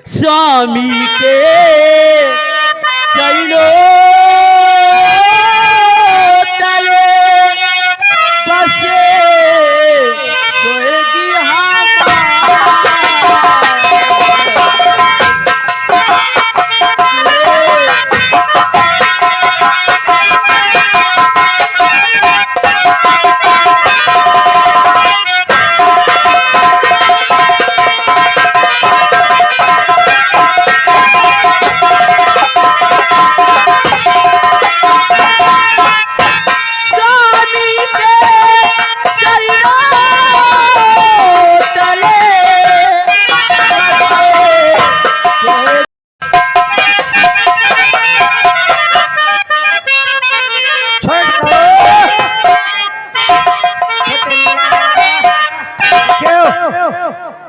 स्वामी के चरणों तले बसे सोएगी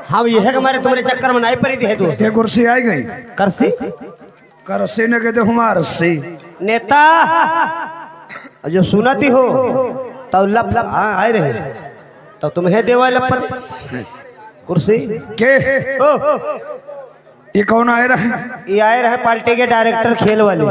हम यह हमारे तुम्हारे चक्कर में नहीं पड़ी थी है तू ये कुर्सी आई गई करसी करसी ने कहते हमार रस्सी नेता जो सुनाती हो तब लप हाँ आए रहे तब तुम्हें देवा लपत कुर्सी के ओ ये कौन आए रहे? ये आए रहे पार्टी के डायरेक्टर खेल वाले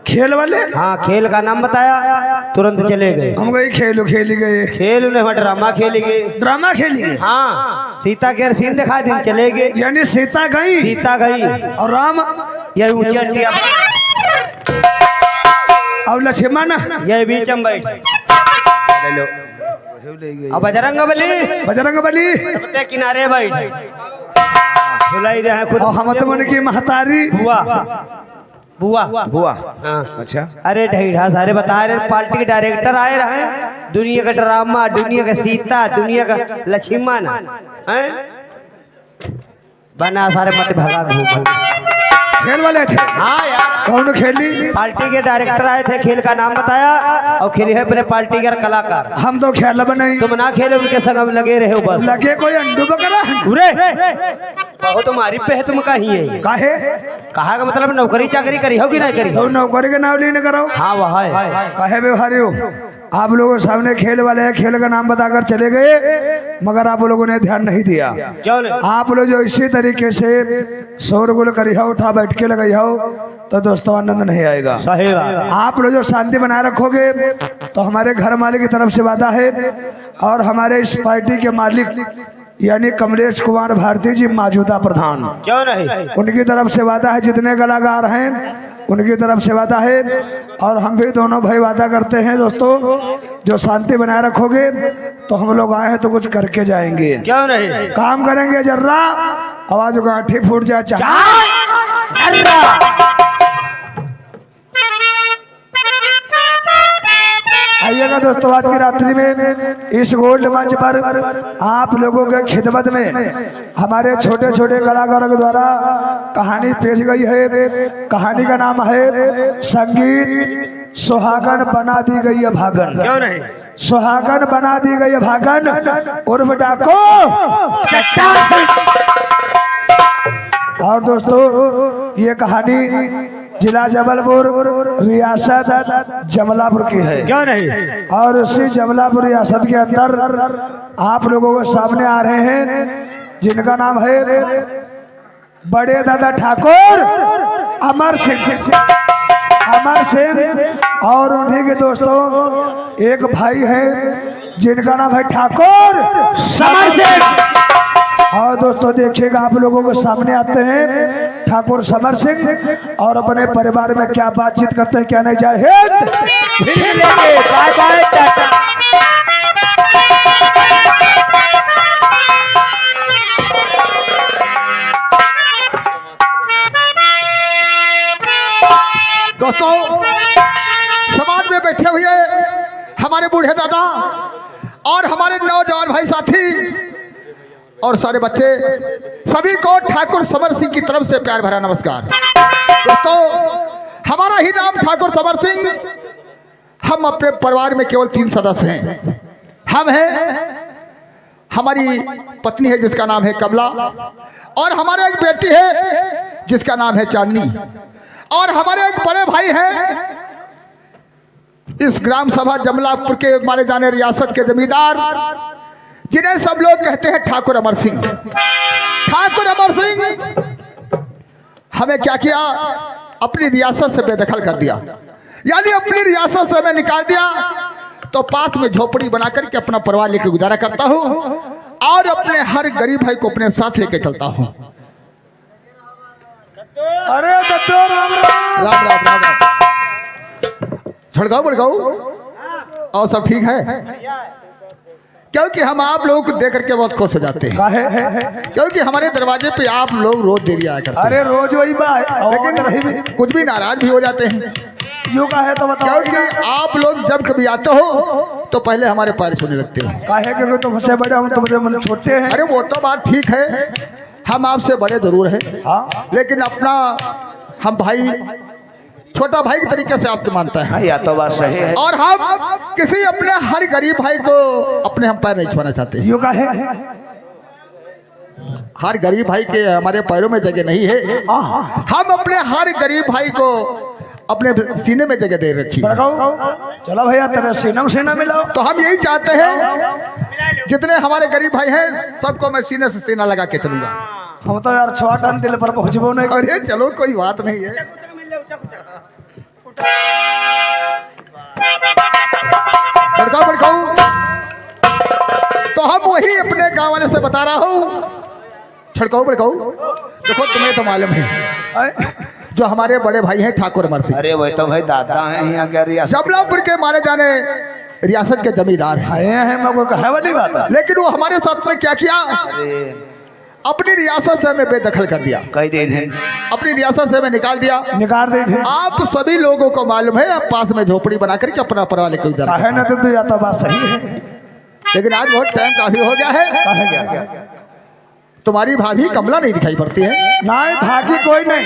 खेल वाले? हाँ खेल का नाम बताया तुरंत चले गए। हम गए खेली गए खेल उन्हें ड्रामा खेली गए। ड्रामा खेली गए? हाँ सीता के सीन दिखा दिन चले गए। यानी सीता गई और राम यह ऊंची अंटिया और लक्ष्मण यह बीच में बैठ अब बजरंग बली किनारे बैठ बुलाई रहे खुद हम तो मन की महतारी बुआ बुआ बुआ हाँ अच्छा अरे ढीढ़ा सारे बता रहे पार्टी के डायरेक्टर आए रहे दुनिया का ड्रामा दुनिया का सीता दुनिया का लक्ष्मण हैं बना सारे मत भगा घूम खेल वाले थे? हाँ यार कौन खेली? पार्टी के डायरेक्टर आए थे खेल का नाम बताया और खेली है अपने पार्टी के कलाकार। हम तो खेल बनाई तुम ना खेले उनके संग हम लगे रहे हो बस लगे कोई अंडू बकरा बहुत तुम्हारी पे है तुम कहीं है काहे कहा का मतलब नौकरी चाकरी करी हो कि नहीं करी तो नौकरी के नाम लेने करो हाँ वह है काहे व्यवहारी हो आप लोगों सामने खेल वाले हैं खेल का नाम बताकर चले गए मगर आप लोगों ने ध्यान नहीं दिया क्यों नहीं आप लोग जो इसी तरीके से शोरगुल करी हो उठा बैठ के लगाई हो तो दोस्तों आनंद नहीं आएगा सही बात आप लोग जो शांति बनाए रखोगे तो हमारे घर मालिक की तरफ से वादा है और हमारे इस पार्टी के मालिक यानी कमलेश कुमार भारती जी मौजूदा प्रधान क्यों नहीं उनकी तरफ से वादा है जितने कलाकार हैं उनकी तरफ से वादा है और हम भी दोनों भाई वादा करते हैं दोस्तों जो शांति बनाए रखोगे तो हम लोग आए हैं तो कुछ करके जाएंगे क्यों नहीं काम करेंगे जर्रा आवाज गाठी फूट जाए आइएगा दोस्तों आज की रात्रि में इस गोल्ड मंच पर आप लोगों के खिदमत में हमारे छोटे छोटे कलाकारों के द्वारा कहानी पेश गई है कहानी का नाम है संगीत सुहागन बना दी गई है भागन क्यों नहीं सुहागन बना दी गई है भागन उर्फ डाको और दोस्तों ये कहानी जिला जबलपुर रियासत जमलापुर की है क्यों नहीं और उसी जमलापुर रियासत के अंदर आप लोगों को सामने आ रहे हैं जिनका नाम है बड़े दादा ठाकुर अमर सिंह और उन्हीं के दोस्तों एक भाई है जिनका नाम है ठाकुर समर सिंह और दोस्तों देखिएगा आप लोगों को सामने आते हैं ठाकुर समर सिंह और अपने परिवार में क्या बातचीत करते हैं क्या नहीं जाए बाय बाय टाटा दोस्तों समाज में बैठे हुए हमारे बूढ़े दादा और हमारे नौजवान भाई साथी और सारे बच्चे सभी को ठाकुर समर सिंह की तरफ से प्यार भरा नमस्कार। दोस्तों हमारा ही नाम ठाकुर समर सिंह हम अपने परिवार में केवल 3 सदस्य हैं। हम हैं हमारी पत्नी है जिसका नाम है कमला और हमारे एक बेटी है जिसका नाम है चांदनी और हमारे एक बड़े भाई हैं इस ग्राम सभा जमलापुर के माने जाने रियासत के जमींदार जिन्हें सब लोग कहते हैं ठाकुर अमर सिंह। ठाकुर अमर सिंह हमें क्या किया, अपनी रियासत से बेदखल कर दिया, यानी अपनी रियासत से हमें निकाल दिया। तो पास में झोपड़ी बना करके अपना परिवार लेकर गुजारा करता हूँ और अपने हर गरीब भाई को अपने साथ लेके चलता हूँ। अरे दत्तो राम राम। राम राम राम राम। छड़काओ बड़काओ और सब ठीक है, क्योंकि हम आप लोगों को देख करके बहुत खुश हो जाते हैं, काहे? क्योंकि हमारे दरवाजे पे आप लोग रोज डेली आया करते हैं। अरे रोज वही बात, लेकिन कुछ भी नाराज भी हो जाते हैं, यूं काहे तो बताओ। क्योंकि आप लोग जब कभी आते हो तो पहले हमारे पैर छूने लगते हो। काहे? क्योंकि तुमसे बड़े हम तुमसे मतलब छोटे हैं। अरे वो तो बात ठीक है, हम आपसे बड़े जरूर हैं, हाँ लेकिन अपना हम भाई छोटा भाई के तरीके से आपको मानता है। या तो बात सही है। और हम किसी अपने हर गरीब भाई को अपने हम पैर नहीं छुआना चाहते। यूं काहे? हर गरीब भाई के हमारे पैरों में जगह नहीं है, हम अपने हर गरीब भाई को अपने सीने में जगह दे रखी। चलो भैया तेरे सीना सीना मिलाओ। तो हम यही चाहते हैं, जितने हमारे गरीब भाई हैं सबको मैं सीने से सीना लगा के चलूंगा। हम तो यार छोटा दिल पर पहुंचबो नहीं। अरे चलो कोई बात नहीं है। भड़काओ भड़काओ, तो हम वही अपने गांव वाले से बता रहा हूँ। छड़काओ भड़काओ, देखो तुम्हें तो मालूम है जो हमारे बड़े भाई हैं ठाकुर अमर सिंह, अरे वही तो भाई दादा हैं यहाँ के रियासत। जबलापुर के माने जाने रियासत के जमींदार हैं। आए हैं मैं कोई कहे वाली बात है। लेकिन वो हमारे साथ में क्या किया, अपनी रियासत से हमें बेदखल कर दिया, कई दिन है अपनी रियासत से हमें निकाल दिया। निकाल दे। आप सभी लोगों को मालूम है, आप पास में झोपड़ी बना करके अपना परिवार लेकर जा रहे काहे ना तो या तो बात सही है। लेकिन आज बहुत टाइम काफी हो गया है। काहे क्या? तुम्हारी भाभी कमला नहीं दिखाई पड़ती है। नहीं भागी कोई नहीं,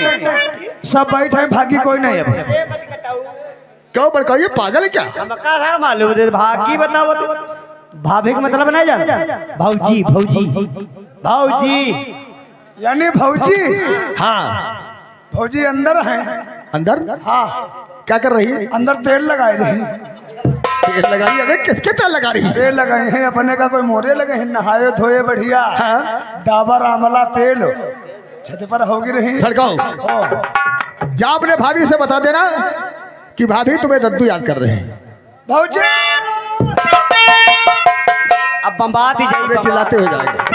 सब बैठे हैं, भागी कोई नहीं है। क्यों बड़का ये पागल है क्या? हमका था मालूम दे भागी बताओ तो। भाभी का मतलब नहीं जान, भौजी भौजी भौजी यानी भौजी। हाँ भौजी अंदर है। अंदर? हाँ क्या कर रही है? अंदर तेल लगाए रही। तेल लगा रही है? अबे किसके तेल लगा रही है? तेल लगाए हैं अपने का, कोई मोरे लगे हैं, नहाए धोए बढ़िया। हाँ? डाबर आमला तेल छत पर होगी रही। छड़काओ, जा अपने भाभी से बता देना कि भाभी तुम्हें दद्दू याद कर रहे हैं। भौजी अब बम्बात ही वे जाएगा, चिल्लाते हो जाएगा।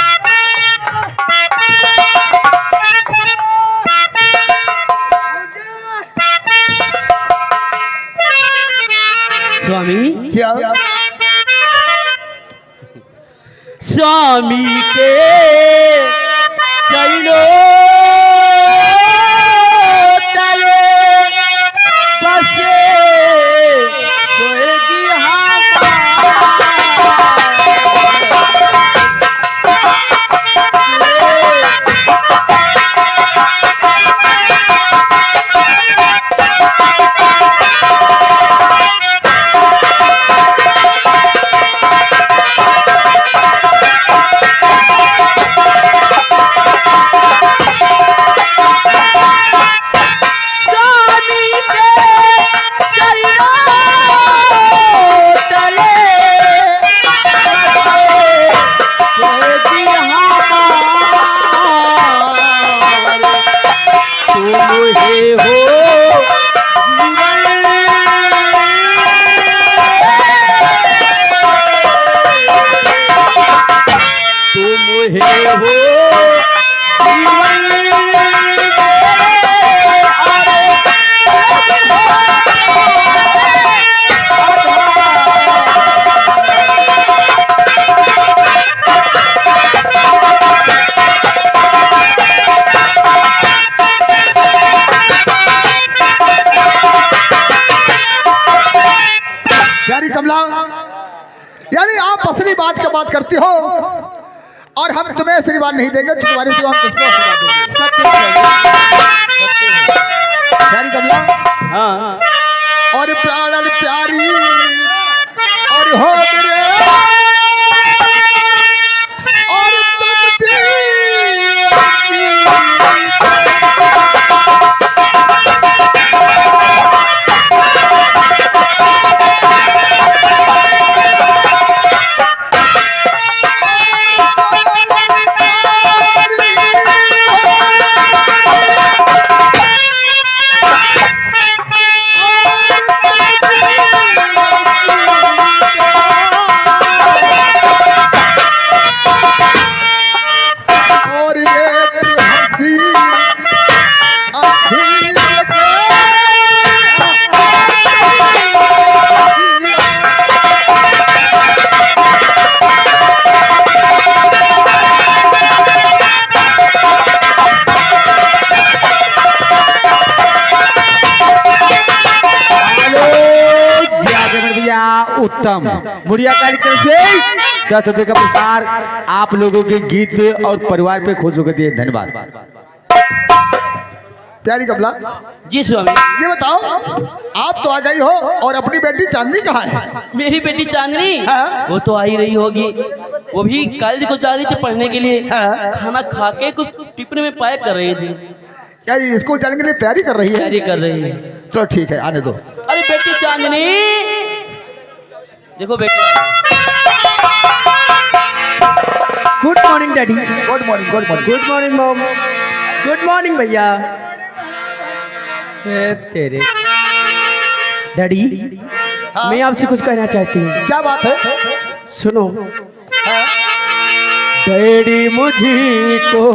स्वामी क्या? स्वामी के चरणों तले बसे सोएगी यानी कमला, यानी आप असली बात का बात करती हो और हम तुम्हें आशीर्वाद नहीं देंगे तो तुम्हारे सिवा हम किसको आशीर्वाद देंगे? यानी कमला, हाँ और प्राणन प्यारी और हो मेरे और तुम थी उत्तम मुड़िया कार्यक्रम से 10 रुपए का पुरस्कार आप लोगों के गीत पे और परिवार पे खुश होकर दिए। धन्यवाद। प्यारी कमला, जी स्वामी। ये बताओ, आप तो आ गई हो और अपनी बेटी चांदनी कहाँ है? मेरी बेटी चांदनी, हाँ? वो तो आ ही रही होगी। वो भी कॉलेज को जा रही थी पढ़ने के लिए। हाँ? खाना खा के कुछ टिफिन में पैक कर रही थी। क्या ये स्कूल जाने के लिए तैयारी कर रही है? तैयारी कर रही है। तो ठीक है, आने दो। अरे बेटी चांदनी, देखो बेटी। Good morning daddy. Good morning, good morning. Good morning mom. Good morning भैया। तेरे डैडी, हाँ? मैं आपसे कुछ कहना चाहती हूँ। क्या बात है? सुनो। हाँ? डैडी मुझे को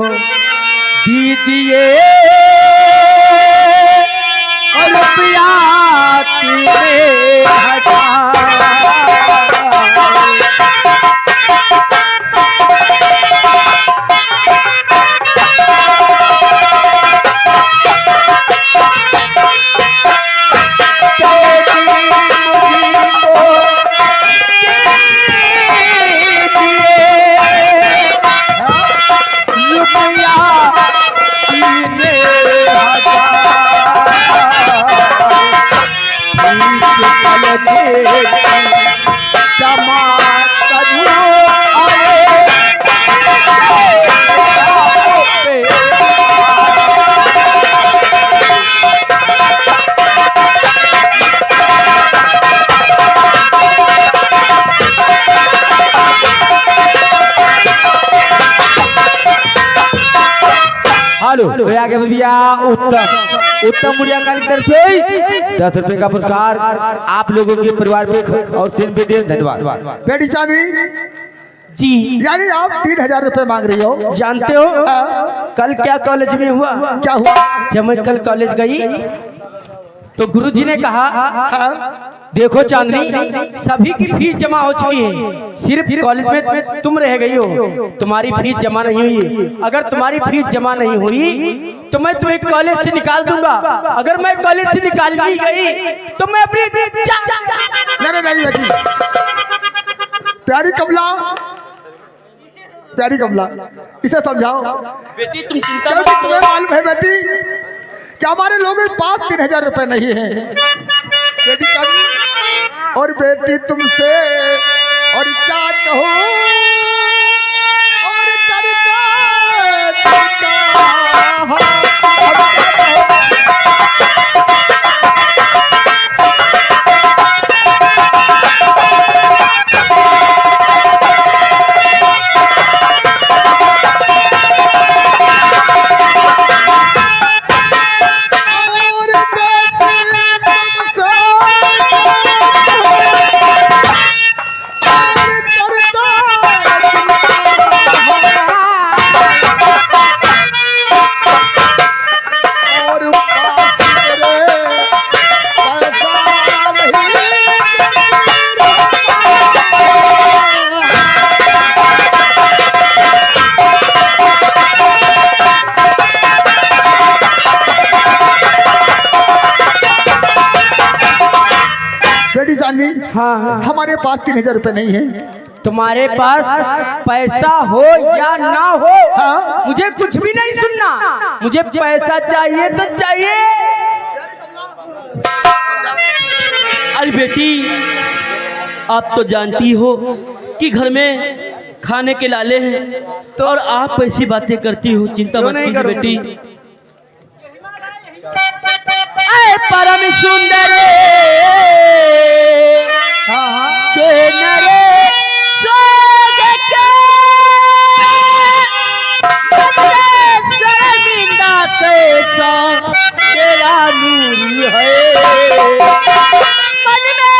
दीजिए रुपया 3000। हेलो आगे भैया उत्तम मुड़िया कार्यक्रम से 10 रुपए का पुरस्कार आप लोगों के परिवार पे और सिन पे दिए। धन्यवाद। बेटी चांदनी जी। यानी आप 3000 रुपए मांग रही हो? जानते हो हाँ? कल क्या कॉलेज में हुआ? क्या हुआ? जब मैं कल कॉलेज गई तो गुरुजी ने कहा, हाँ? देखो चांदनी, सभी की फीस जमा हो चुकी है, सिर्फ कॉलेज में तुम रह गई हो, तुम्हारी फीस जमा नहीं हुई। अगर तुम्हारी फीस जमा नहीं हुई तो मैं तुम्हें कॉलेज से निकाल दूंगा। अगर मैं कॉलेज से निकाल दी गई तो मैं अपनी नहीं नहीं बेटी, प्यारी कमला, प्यारी कमला, इसे समझाओ। बेटी तुम चिंता मत क्योंकि तुम्हें करो। मालूम है बेटी कि हमारे लोगों के पास 3000 रुपए नहीं है। बेटी चांदनी, और बेटी तुमसे और क्या कहूँ, और करता हाँ। हमारे पास 3000 रुपए नहीं है। तुम्हारे पास पैसा हो या ना हो, हाँ? मुझे कुछ भी नहीं सुनना, मुझे पैसा चाहिए तो चाहिए। अरे बेटी, आप तो जानती हो कि घर में खाने के लाले हैं, तो और आप ऐसी बातें करती हो। चिंता मत कीजिए बेटी। ऐ परम सुंदर के नरे शर्मिंदा कैसा तेरा नूर है, मन में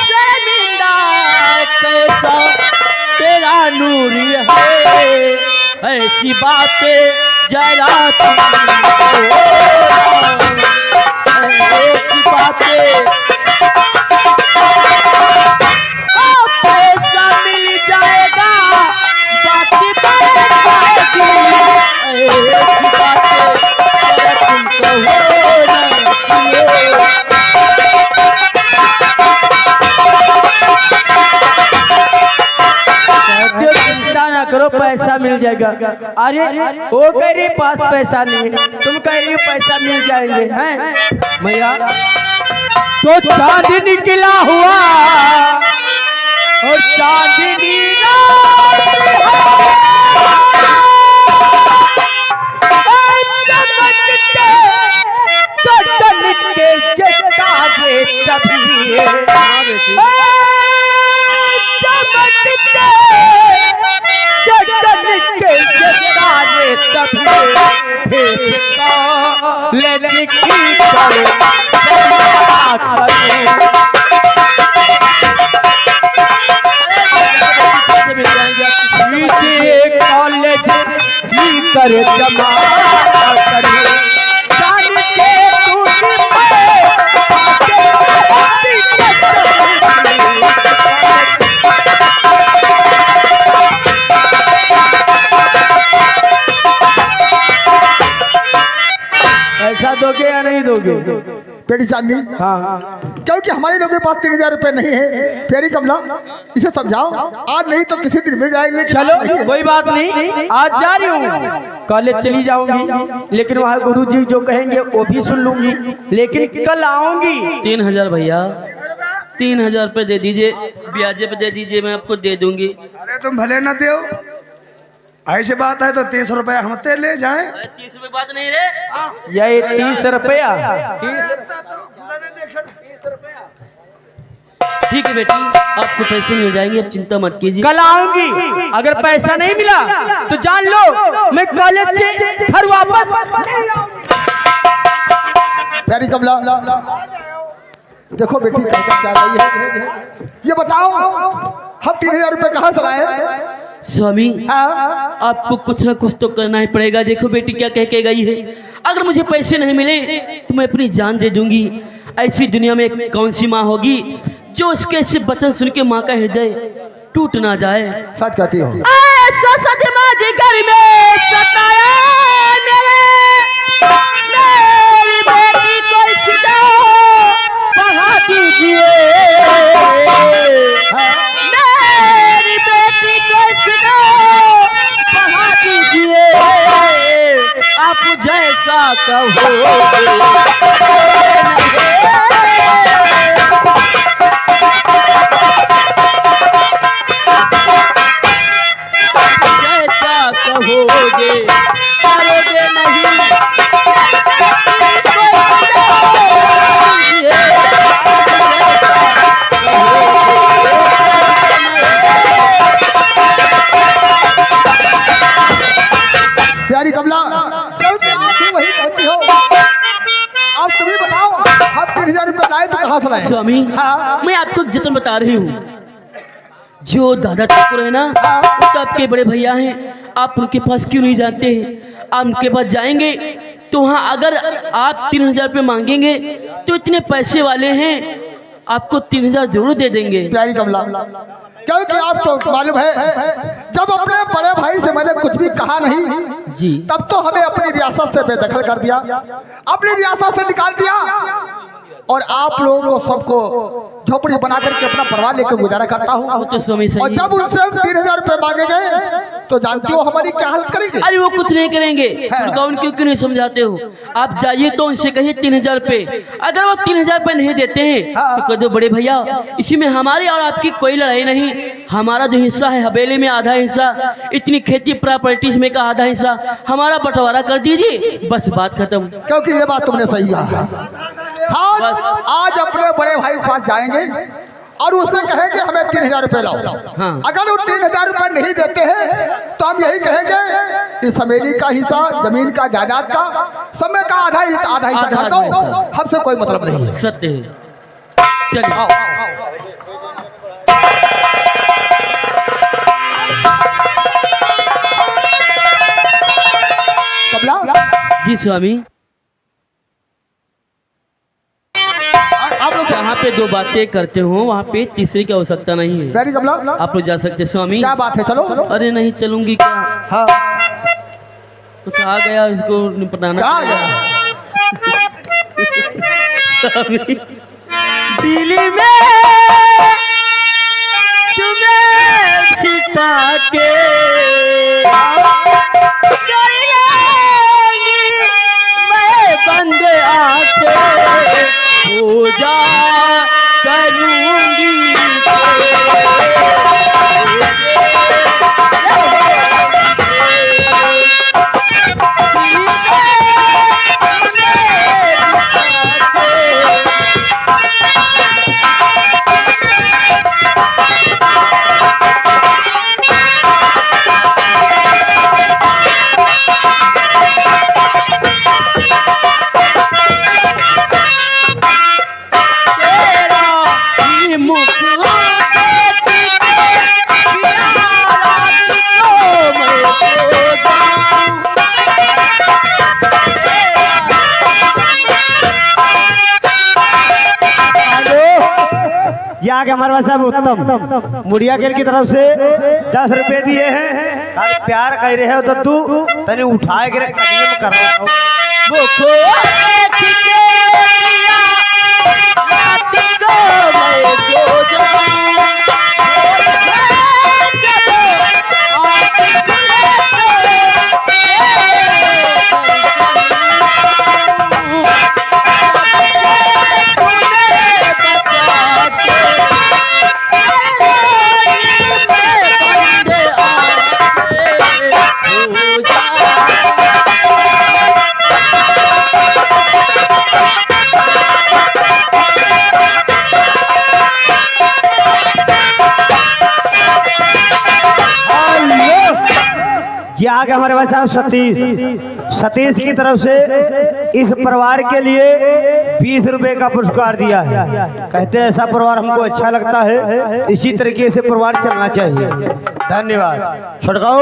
शर्मिंदा कैसा तेरा नूर है। ऐसी बातें जरा ऐसी बातें पैसा मिल जाएगा, बाकी बढ़ जाएगी। ऐसी बातें तुमको होना चाहिए। पैसा मिल जाएगा। अरे वो कह रही पास पैसा नहीं है, तुम कह रही हो पैसा मिल जाएंगे हैं भैया। तो चांद निकला हुआ और चांदनी कॉलेज करे जमा करे जान के पैसा दोगे या नहीं दोगे? पेड़ी चांदनी, हाँ क्योंकि हमारे लोगों के पास 3000 रुपए नहीं है। फेरी कमला, इसे समझाओ, आज नहीं तो किसी दिन मिल जाएंगे। चलो कोई बात नहीं, आज जा रही हूँ, कॉलेज चली जाऊंगी, लेकिन वहाँ गुरुजी जो कहेंगे वो भी सुन लूंगी, लेकिन कल आऊंगी। 3000 भैया, 3000 रुपये दे दीजिए, ब्याजे पे दे दीजिए, मैं आपको दे दूंगी। अरे तुम भले न दो, ऐसी बात है तो 30 रुपए हम ते ले जाए। 30 रुपये बात नहीं रे, यही 30 रुपया। ठीक है बेटी, आपको पैसे मिल जाएंगे, अब चिंता मत कीजिए। कल आऊंगी, अगर पैसा नहीं मिला तो जान लो मैं कॉलेज से घर वापस। प्यारी कमला, देखो बेटी कहना क्या गई है, ये बताओ हम 3000 रुपए कहाँ से लाए? स्वामी आपको कुछ ना कुछ तो करना ही पड़ेगा। देखो बेटी क्या कह के गई है, अगर मुझे पैसे नहीं मिले तो मैं अपनी जान दे दूंगी। ऐसी दुनिया में कौन सी माँ होगी जो उसके ऐसे वचन सुन के माँ का हृदय टूट ना जाए। सच कहती हो। मेरी बेटी को पढ़ा दीजिए, मेरी बेटी को पढ़ा दीजिए, आप जैसा कहो। प्यारी कमला, क्योंकि आप ही वही कहती हो। अब तुम्हें बताओ हम 3000 रुपए लाए तो कहाँ से लाए? स्वामी मैं आपको जतन बता रही हूँ, जो दादा ठाकुर है ना, वो तो आपके बड़े भैया हैं, आप उनके पास क्यों नहीं जाते हैं? आप उनके पास जाएंगे तो वहाँ अगर आप 3000 रुपये मांगेंगे तो इतने पैसे वाले हैं, आपको 3000 जरूर दे देंगे। प्यारी कमला, क्योंकि आपको मालूम है जब अपने बड़े भाई से मैंने कुछ भी कहा नहीं जी, तब तो हमें अपनी रियासत से बेदखल कर दिया, अपनी रियासत से निकाल दिया, और आप लोगों को सबको झोपड़ी बना करके अपना परिवार लेकर गुजारा करता वो हूँ। तो स्वामी और सही। जब उनसे हम 3000 रुपए मांगे गए तो जानती हो हमारी क्या हालत करेंगे? अरे वो कुछ नहीं करेंगे, उनका उनको क्यों नहीं समझाते हो? आप जाइए तो उनसे कहिए 3000 रुपये, अगर वो 3000 रुपये नहीं देते हैं तो कह दो बड़े भैया इसी में हमारी और आपकी कोई लड़ाई नहीं, हमारा जो हिस्सा है हवेली में आधा हिस्सा, इतनी खेती प्रॉपर्टीज में का आधा हिस्सा हमारा बंटवारा कर दीजिए, बस बात खत्म। क्योंकि ये बात तुमने सही कहा। हाँ, आज अपने बड़े भाई के पास जाएंगे और उससे कहेंगे हमें 3000 रुपए लाओ। हाँ। अगर वो 3000 रुपए नहीं देते हैं तो हम यही कहेंगे कि समेली का हिस्सा, जमीन का, जायदाद का, समय का आधा हिस्सा कर दो, हमसे कोई मतलब नहीं है। सत्य है, चलिए। आओ, कमला, जी स्वामी, आप लोग जहाँ पे दो बातें करते हो वहाँ पे तीसरी की आवश्यकता नहीं है, प्यारी कमला, आप लोग जा सकते हैं। स्वामी क्या बात है? चलो। अरे नहीं चलूंगी क्या? हाँ, कुछ आ गया, इसको निपटाना क्या आ पड़ेगा। गया? दिल में तुम्हें बिठा के मैं बंद आके पूजा करूंगी ये आगे हमारे पास साहब उत्तम मुड़िया खेल की तरफ से 10 रुपए दिए हैं। अरे प्यार कह रहे हो तो तू तने उठाए के कदम कर रहा हो वो खो देख के रात को मैं सो जाऊं ये आगे हमारे पास साहब सतीश की तरफ से इस परिवार के लिए 20 रुपए का पुरस्कार दिया है। कहते हैं ऐसा परिवार हमको अच्छा लगता है, इसी तरीके से परिवार चलना चाहिए। धन्यवाद। छुटकाओ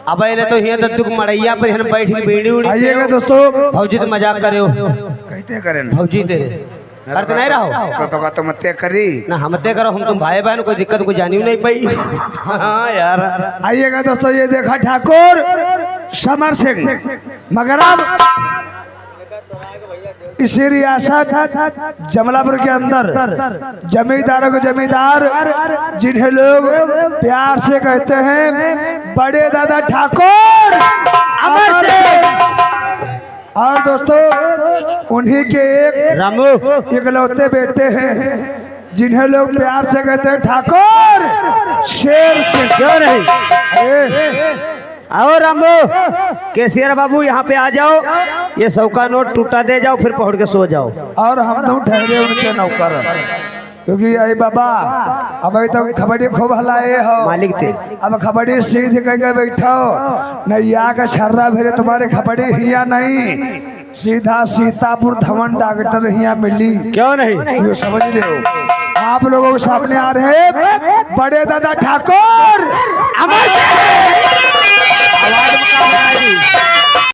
अब तो ये तो दुख मड़ैया पर हम बैठ के बीड़ी उड़ी आइएगा दोस्तों। भौजी तो मजाक करे हो कहते करें भौजी तेरे करते नहीं रहो तो मत करी ना हम ते करो, हम तुम भाई बहन कोई दिक्कत को जानी नहीं पाई। हाँ यार आइएगा दोस्तों। ये देखा ठाकुर समर सिंह मगर अब इसी रियासत जमलापुर के अंदर जमींदारों को जमींदार जिन्हें लोग प्यार से कहते हैं बड़े दादा ठाकुर अमर सिंह। और दोस्तों उन्हीं के एक रामू इकलौते बेटे हैं जिन्हें लोग प्यार से कहते हैं ठाकुर शेर सिंह। क्यों नहीं आओ रामू केसीआर बाबू यहाँ पे आ जाओ, ये 100 का नोट टूटा दे जाओ फिर पहुंच के सो जाओ। और हम तो ठहरे उनके नौकर क्योंकि अरे बाबा अब तो खबड़ी खूब हलाए हो मालिक थे। अब खबड़ी सीध कह के बैठो नैया का छर्रा भेरे तुम्हारे खबड़ी हिया नहीं, सीधा सीतापुर धवन डॉक्टर हिया मिली। क्यों नहीं ये समझ रहे हो। आप लोगों के सामने आ रहे हैं बड़े दादा ठाकुर आवाज में काम आएगी।